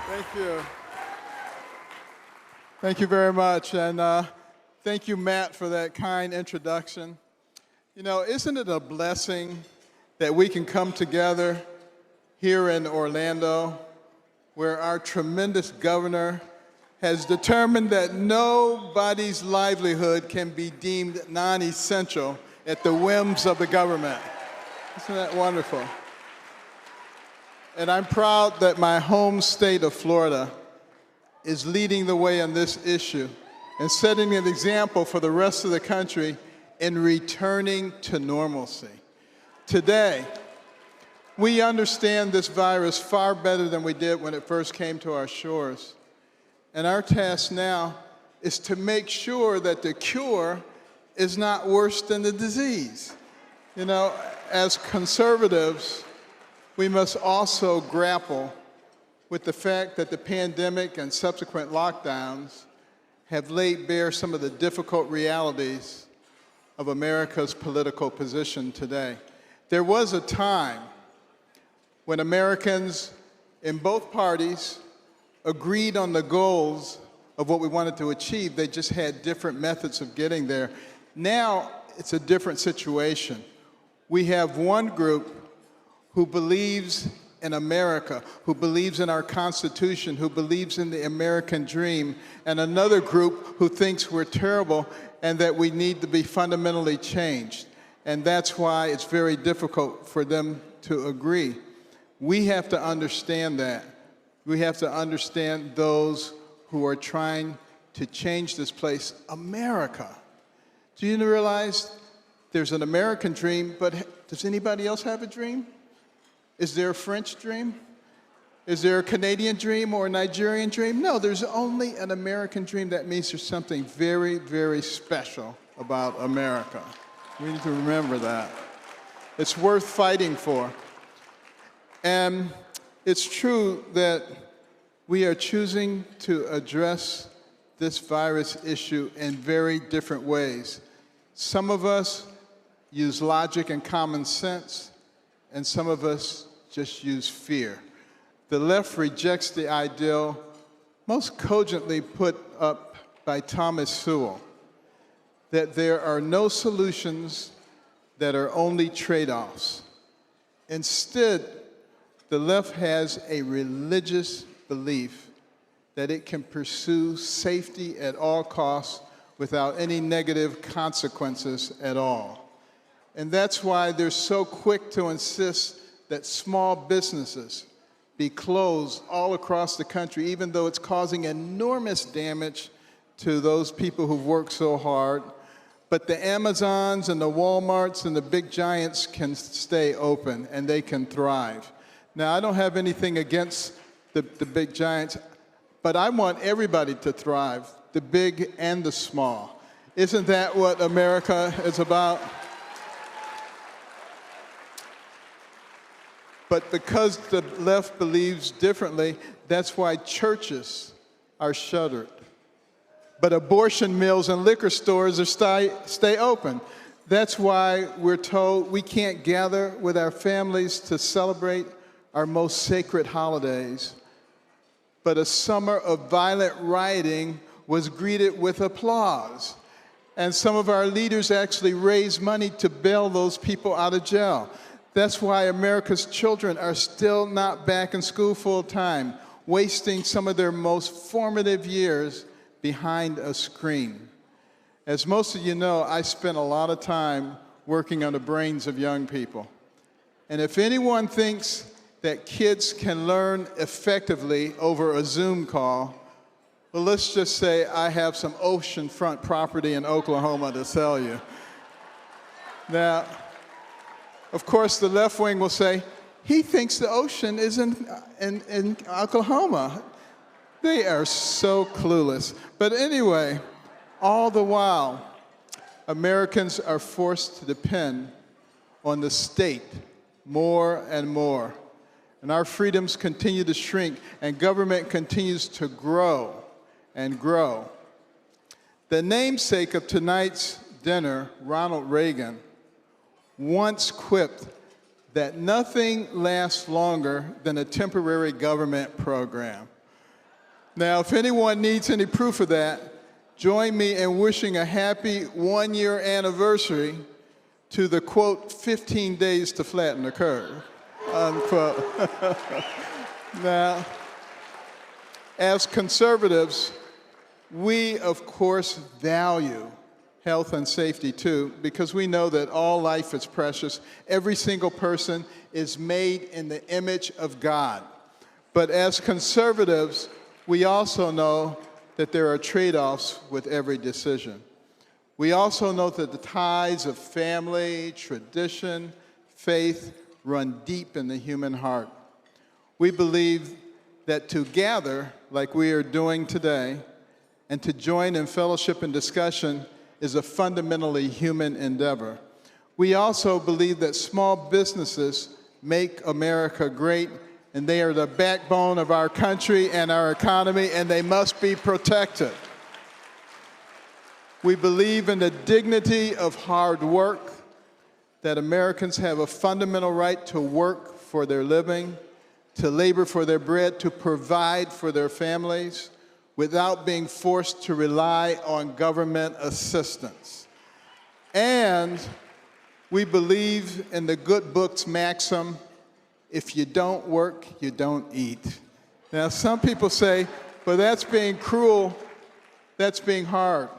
Thank you. Thank you very much. And thank you, Matt, for that kind introduction. You know, isn't it a blessing that we can come together here in Orlando, where our tremendous governor has determined that nobody's livelihood can be deemed non-essential at the whims of the government. Isn't that wonderful? And I'm proud that my home state of Florida is leading the way on this issue and setting an example for the rest of the country in returning to normalcy. Today, we understand this virus far better than we did when it first came to our shores. And our task now is to make sure that the cure is not worse than the disease. You know, as conservatives, we must also grapple with the fact that the pandemic and subsequent lockdowns have laid bare some of the difficult realities of America's political position today. There was a time when Americans in both parties agreed on the goals of what we wanted to achieve. They just had different methods of getting there. Now it's a different situation. We have one group who believes in America, who believes in our Constitution, who believes in the American dream, and another group who thinks we're terrible and that we need to be fundamentally changed. And that's why it's very difficult for them to agree. We have to understand that. We have to understand those who are trying to change this place, America. Do you realize there's an American dream, but does anybody else have a dream? Is there a French dream? Is there a Canadian dream or a Nigerian dream? No, there's only an American dream. That means there's something very, very special about America. We need to remember that. It's worth fighting for. And it's true that we are choosing to address this virus issue in very different ways. Some of us use logic and common sense, and some of us just use fear. The left rejects the ideal most cogently put up by Thomas Sowell, that there are no solutions that are only trade-offs. Instead, the left has a religious belief that it can pursue safety at all costs without any negative consequences at all. And that's why they're so quick to insist that small businesses be closed all across the country, even though it's causing enormous damage to those people who've worked so hard. But the Amazons and the Walmarts and the big giants can stay open and they can thrive. Now, I don't have anything against the big giants, but I want everybody to thrive, the big and the small. Isn't that what America is about? But because the left believes differently, that's why churches are shuttered. But abortion mills and liquor stores stay open. That's why we're told we can't gather with our families to celebrate our most sacred holidays. But a summer of violent rioting was greeted with applause. And some of our leaders actually raised money to bail those people out of jail. That's why America's children are still not back in school full time, wasting some of their most formative years behind a screen. As most of you know, I spent a lot of time working on the brains of young people. And if anyone thinks that kids can learn effectively over a Zoom call, well, let's just say I have some oceanfront property in Oklahoma to sell you. Now, of course, the left wing will say, he thinks the ocean is in Oklahoma. They are so clueless. But anyway, all the while, Americans are forced to depend on the state more and more. And our freedoms continue to shrink, and government continues to grow and grow. The namesake of tonight's dinner, Ronald Reagan, once quipped that nothing lasts longer than a temporary government program. Now, if anyone needs any proof of that, join me in wishing a happy one-year anniversary to the, quote, 15 days to flatten the curve, unquote. Now, as conservatives, we, of course, value health and safety too, because we know that all life is precious. Every single person is made in the image of God. But as conservatives, we also know that there are trade-offs with every decision. We also know that the ties of family, tradition, faith run deep in the human heart. We believe that to gather, like we are doing today, and to join in fellowship and discussion is a fundamentally human endeavor. We also believe that small businesses make America great, and they are the backbone of our country and our economy, and they must be protected. We believe in the dignity of hard work, that Americans have a fundamental right to work for their living, to labor for their bread, to provide for their families, without being forced to rely on government assistance. And we believe in the good book's maxim, if you don't work, you don't eat. Now, some people say, well, that's being cruel, that's being hard.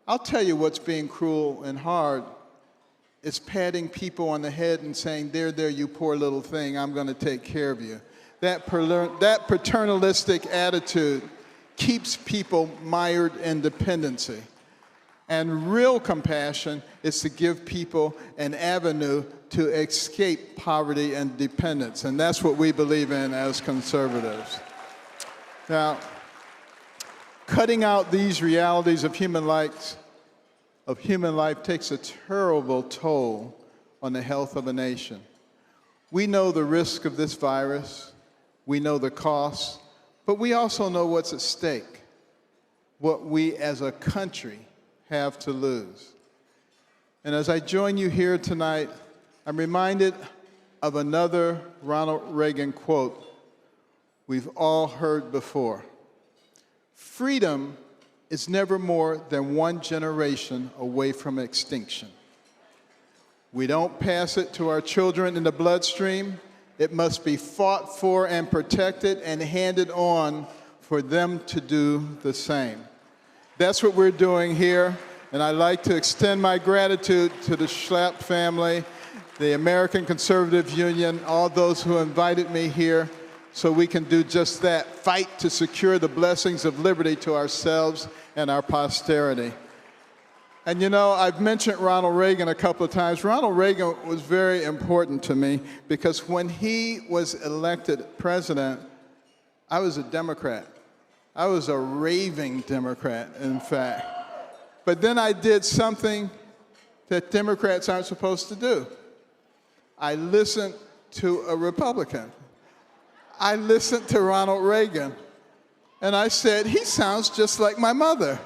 I'll tell you what's being cruel and hard. It's patting people on the head and saying, there, you poor little thing, I'm gonna take care of you. That paternalistic attitude keeps people mired in dependency. And real compassion is to give people an avenue to escape poverty and dependence. And that's what we believe in as conservatives. Now, cutting out these realities of human life takes a terrible toll on the health of a nation. We know the risk of this virus, we know the costs, but we also know what's at stake, what we as a country have to lose. And as I join you here tonight, I'm reminded of another Ronald Reagan quote we've all heard before. Freedom is never more than one generation away from extinction. We don't pass it to our children in the bloodstream. It must be fought for and protected and handed on for them to do the same. That's what we're doing here, and I'd like to extend my gratitude to the Schlapp family, the American Conservative Union, all those who invited me here so we can do just that, fight to secure the blessings of liberty to ourselves and our posterity. And you know, I've mentioned Ronald Reagan a couple of times. Ronald Reagan was very important to me because when he was elected president, I was a Democrat. I was a raving Democrat, in fact. But then I did something that Democrats aren't supposed to do. I listened to a Republican. I listened to Ronald Reagan, and I said, he sounds just like my mother.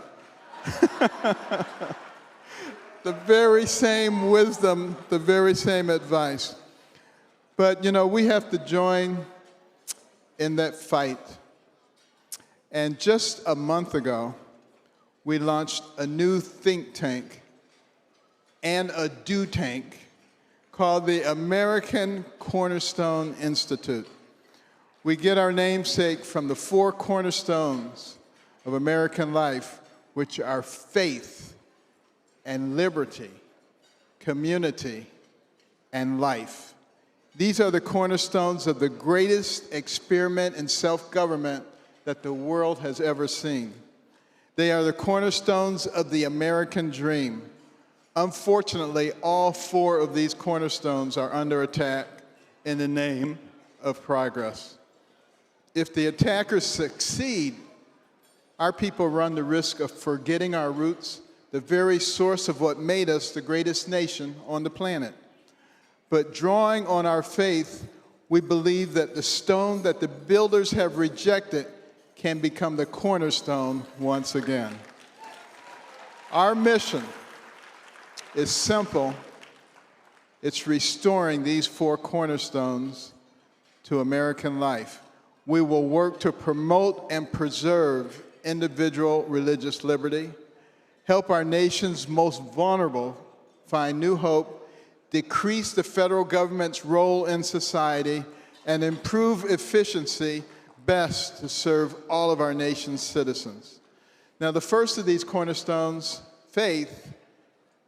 The very same wisdom, the very same advice. But you know, we have to join in that fight. And just a month ago, we launched a new think tank and a do tank called the American Cornerstone Institute. We get our namesake from the four cornerstones of American life, which are faith and liberty, community, and life. These are the cornerstones of the greatest experiment in self-government that the world has ever seen. They are the cornerstones of the American dream. Unfortunately, all four of these cornerstones are under attack in the name of progress. If the attackers succeed, our people run the risk of forgetting our roots, the very source of what made us the greatest nation on the planet. But drawing on our faith, we believe that the stone that the builders have rejected can become the cornerstone once again. Our mission is simple. It's restoring these four cornerstones to American life. We will work to promote and preserve individual religious liberty, help our nation's most vulnerable find new hope, decrease the federal government's role in society, and improve efficiency best to serve all of our nation's citizens. Now, the first of these cornerstones, faith,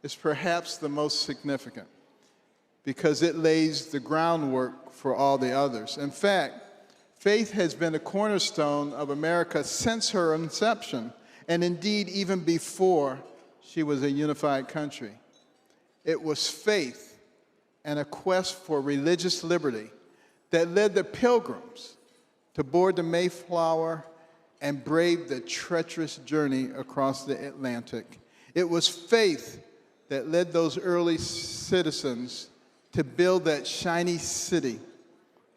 is perhaps the most significant because it lays the groundwork for all the others. In fact, faith has been a cornerstone of America since her inception, and indeed even before she was a unified country. It was faith and a quest for religious liberty that led the Pilgrims to board the Mayflower and brave the treacherous journey across the Atlantic. It was faith that led those early citizens to build that shiny city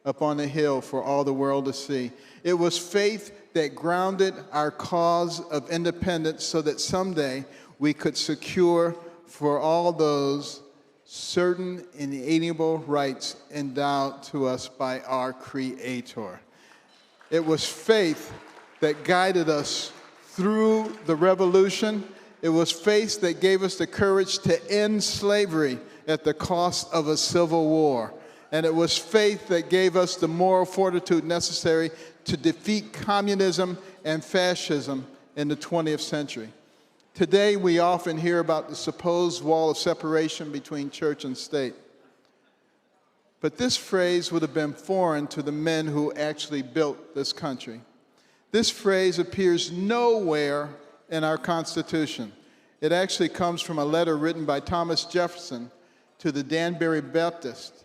up on the hill for all the world to see. It was faith that grounded our cause of independence so that someday we could secure for all those certain inalienable rights endowed to us by our Creator. It was faith that guided us through the revolution. It was faith that gave us the courage to end slavery at the cost of a civil war. And it was faith that gave us the moral fortitude necessary to defeat communism and fascism in the 20th century. Today, we often hear about the supposed wall of separation between church and state. But this phrase would have been foreign to the men who actually built this country. This phrase appears nowhere in our Constitution. It actually comes from a letter written by Thomas Jefferson to the Danbury Baptists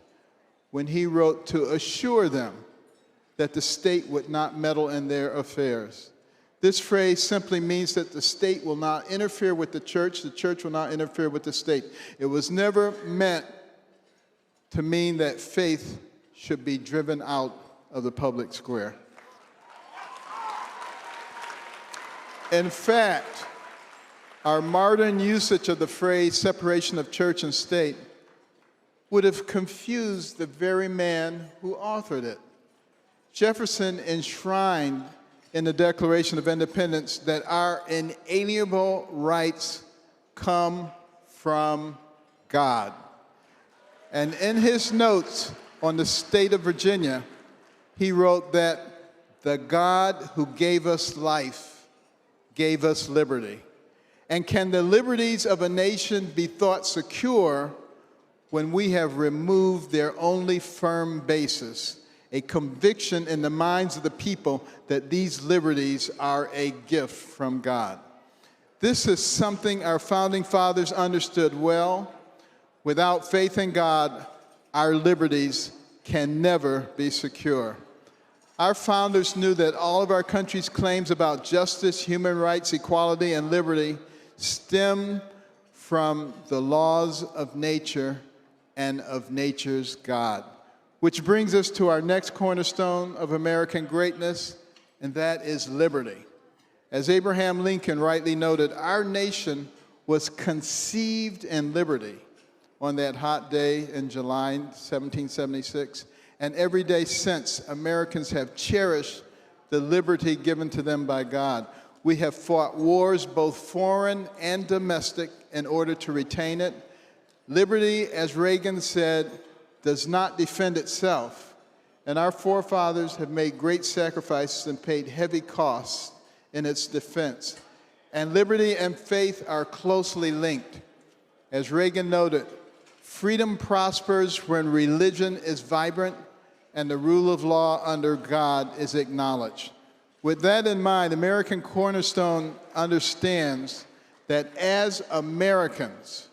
when he wrote to assure them that the state would not meddle in their affairs. This phrase simply means that the state will not interfere with the church will not interfere with the state. It was never meant to mean that faith should be driven out of the public square. In fact, our modern usage of the phrase separation of church and state would have confused the very man who authored it. Jefferson enshrined in the Declaration of Independence that our inalienable rights come from God. And in his notes on the state of Virginia, he wrote that the God who gave us life gave us liberty. And can the liberties of a nation be thought secure when we have removed their only firm basis, a conviction in the minds of the people that these liberties are a gift from God? This is something our founding fathers understood well. Without faith in God, our liberties can never be secure. Our founders knew that all of our country's claims about justice, human rights, equality, and liberty stem from the laws of nature and of nature's God. Which brings us to our next cornerstone of American greatness, and that is liberty. As Abraham Lincoln rightly noted, our nation was conceived in liberty on that hot day in July 1776, and every day since, Americans have cherished the liberty given to them by God. We have fought wars, both foreign and domestic, in order to retain it. Liberty, as Reagan said, does not defend itself, and our forefathers have made great sacrifices and paid heavy costs in its defense. And liberty and faith are closely linked. As Reagan noted, freedom prospers when religion is vibrant and the rule of law under God is acknowledged. With that in mind, American Cornerstone understands that as Americans,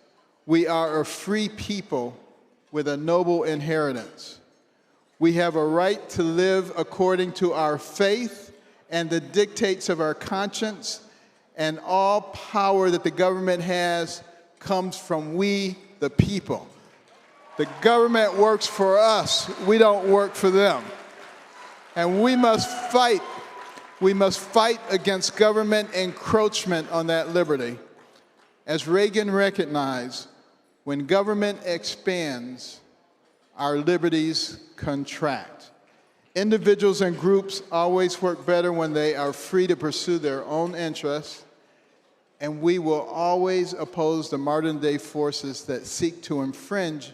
we are a free people with a noble inheritance. We have a right to live according to our faith and the dictates of our conscience, and all power that the government has comes from we, the people. The government works for us. We don't work for them. And we must fight. We must fight against government encroachment on that liberty. As Reagan recognized, when government expands, our liberties contract. Individuals and groups always work better when they are free to pursue their own interests, and we will always oppose the modern-day forces that seek to infringe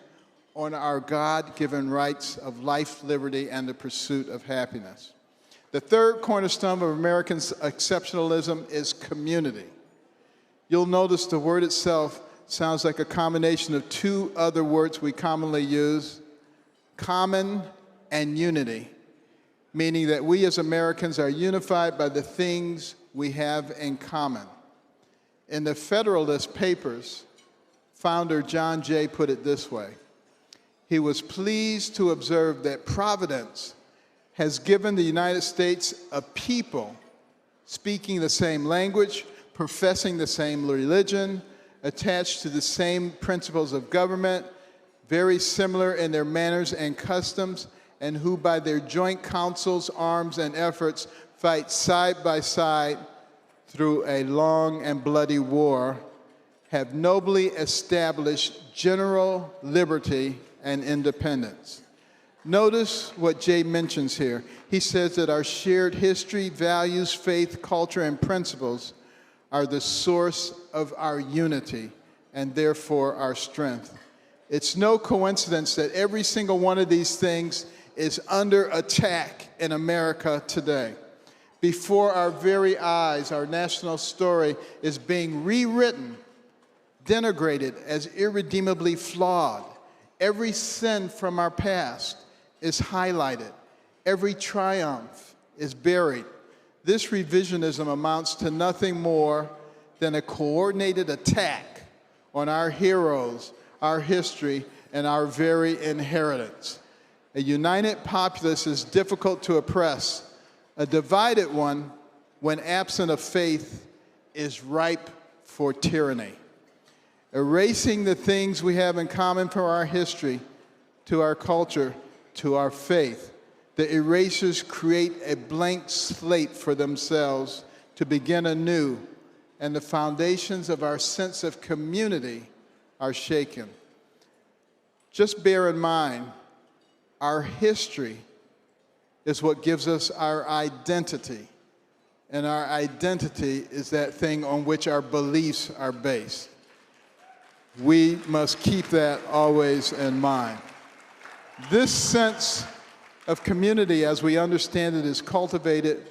on our God-given rights of life, liberty, and the pursuit of happiness. The third cornerstone of American exceptionalism is community. You'll notice the word itself sounds like a combination of two other words we commonly use, common and unity, meaning that we as Americans are unified by the things we have in common. In the Federalist Papers, founder John Jay put it this way: he was pleased to observe that Providence has given the United States a people speaking the same language, professing the same religion, attached to the same principles of government, very similar in their manners and customs, and who by their joint counsels, arms, and efforts fight side by side through a long and bloody war, have nobly established general liberty and independence. Notice what Jay mentions here. He says that our shared history, values, faith, culture, and principles are the source of our unity and therefore our strength. It's no coincidence that every single one of these things is under attack in America today. Before our very eyes, our national story is being rewritten, denigrated as irredeemably flawed. Every sin from our past is highlighted. Every triumph is buried. This revisionism amounts to nothing more than a coordinated attack on our heroes, our history, and our very inheritance. A united populace is difficult to oppress. A divided one, when absent of faith, is ripe for tyranny. Erasing the things we have in common from our history to our culture to our faith, the erasers create a blank slate for themselves to begin anew, and the foundations of our sense of community are shaken. Just bear in mind, our history is what gives us our identity, and our identity is that thing on which our beliefs are based. We must keep that always in mind. This sense of community, as we understand it, is cultivated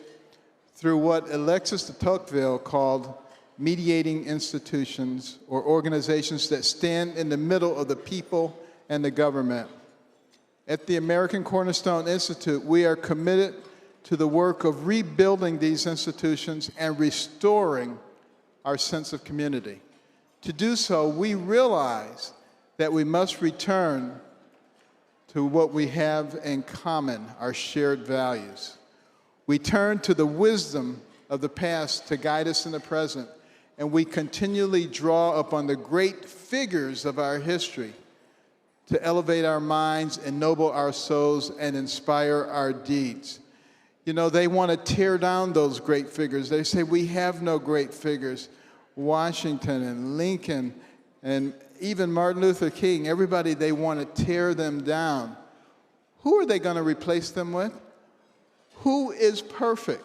through what Alexis de Tocqueville called mediating institutions, or organizations that stand in the middle of the people and the government. At the American Cornerstone Institute, we are committed to the work of rebuilding these institutions and restoring our sense of community. To do so, we realize that we must return to what we have in common, our shared values. We turn to the wisdom of the past to guide us in the present, and we continually draw upon the great figures of our history to elevate our minds, ennoble our souls, and inspire our deeds. You know, they want to tear down those great figures. They say we have no great figures. Washington and Lincoln and even Martin Luther King, everybody, they want to tear them down. Who are they going to replace them with? Who is perfect?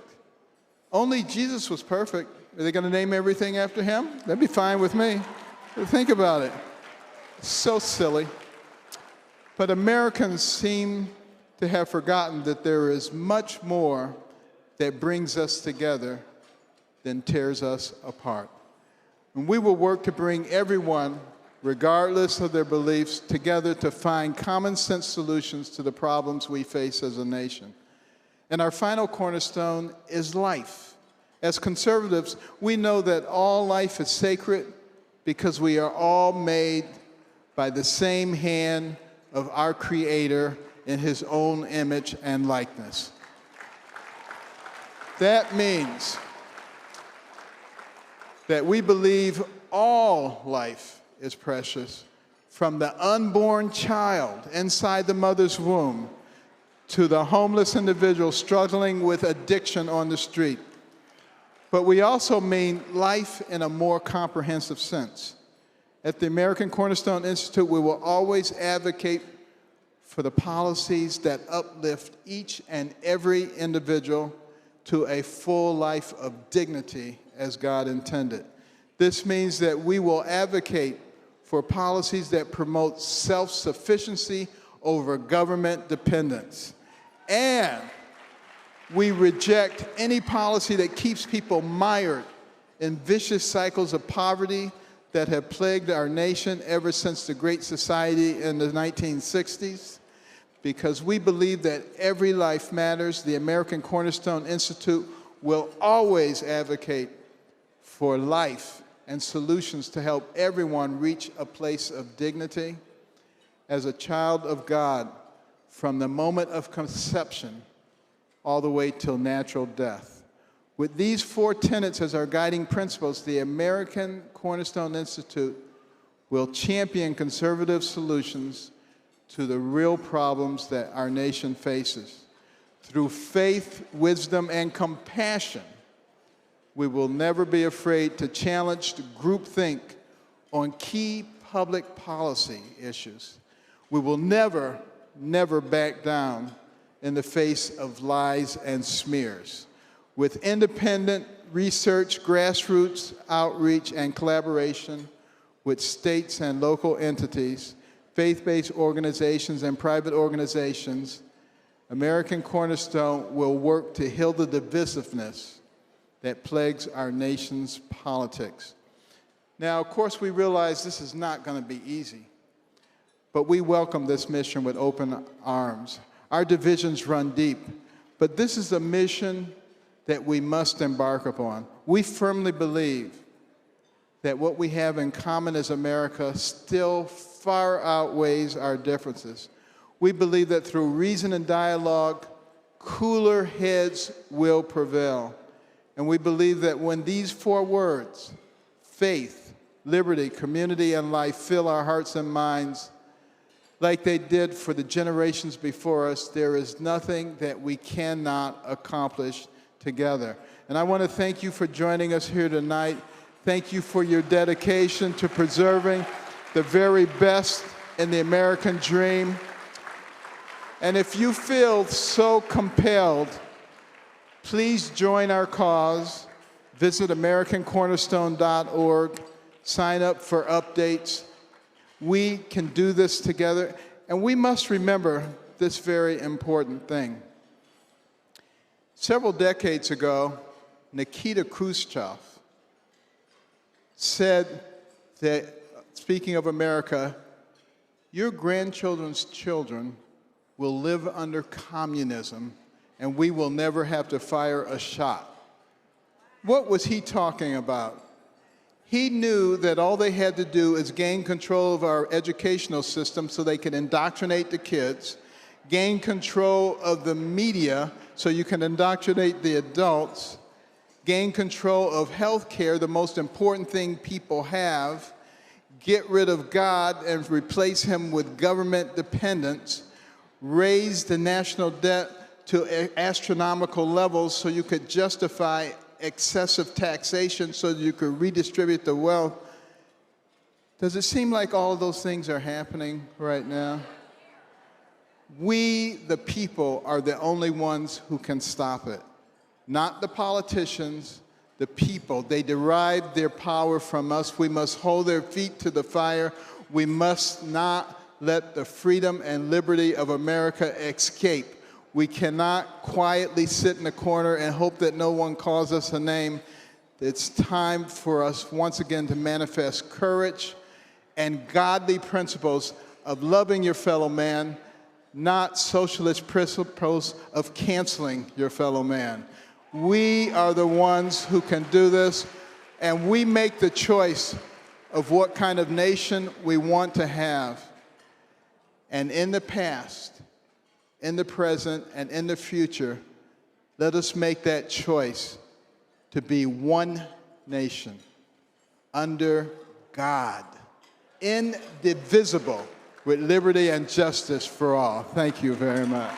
Only Jesus was perfect. Are they going to name everything after him? That'd be fine with me. But think about it. It's so silly. But Americans seem to have forgotten that there is much more that brings us together than tears us apart. And we will work to bring everyone, regardless of their beliefs, together to find common sense solutions to the problems we face as a nation. And our final cornerstone is life. As conservatives, we know that all life is sacred because we are all made by the same hand of our Creator in His own image and likeness. That means that we believe all life is precious, from the unborn child inside the mother's womb to the homeless individual struggling with addiction on the street. But we also mean life in a more comprehensive sense. At the American Cornerstone Institute, we will always advocate for the policies that uplift each and every individual to a full life of dignity as God intended. This means that we will advocate for policies that promote self-sufficiency over government dependence. And we reject any policy that keeps people mired in vicious cycles of poverty that have plagued our nation ever since the Great Society in the 1960s. Because we believe that every life matters, the American Cornerstone Institute will always advocate for life and solutions to help everyone reach a place of dignity. As a child of God, from the moment of conception all the way till natural death. With these 4 tenets as our guiding principles, the American Cornerstone Institute will champion conservative solutions to the real problems that our nation faces. Through faith, wisdom, and compassion, we will never be afraid to challenge groupthink on key public policy issues. We will never, never back down in the face of lies and smears. With independent research, grassroots outreach, and collaboration with states and local entities, faith-based organizations, and private organizations, American Cornerstone will work to heal the divisiveness that plagues our nation's politics. Now, of course, we realize this is not going to be easy, but we welcome this mission with open arms. Our divisions run deep, but this is a mission that we must embark upon. We firmly believe that what we have in common as America still far outweighs our differences. We believe that through reason and dialogue, cooler heads will prevail. And we believe that when these 4 words, faith, liberty, community, and life, fill our hearts and minds like they did for the generations before us, there is nothing that we cannot accomplish together. And I want to thank you for joining us here tonight. Thank you for your dedication to preserving the very best in the American dream. And if you feel so compelled, please join our cause. Visit AmericanCornerstone.org. Sign up for updates. We can do this together. And we must remember this very important thing. Several decades ago, Nikita Khrushchev said that, speaking of America, your grandchildren's children will live under communism and we will never have to fire a shot. What was he talking about? He knew that all they had to do is gain control of our educational system so they could indoctrinate the kids, gain control of the media so you can indoctrinate the adults, gain control of health care, the most important thing people have, get rid of God and replace him with government dependence, raise the national debt to astronomical levels so you could justify excessive taxation so that you could redistribute the wealth. Does it seem like all of those things are happening right now? We, the people, are the only ones who can stop it. Not the politicians, the people. They derive their power from us. We must hold their feet to the fire. We must not let the freedom and liberty of America escape. We cannot quietly sit in the corner and hope that no one calls us a name. It's time for us once again to manifest courage and godly principles of loving your fellow man, not socialist principles of canceling your fellow man. We are the ones who can do this, and we make the choice of what kind of nation we want to have. And in the past, in the present, and in the future, let us make that choice to be one nation under God, indivisible, with liberty and justice for all. Thank you very much.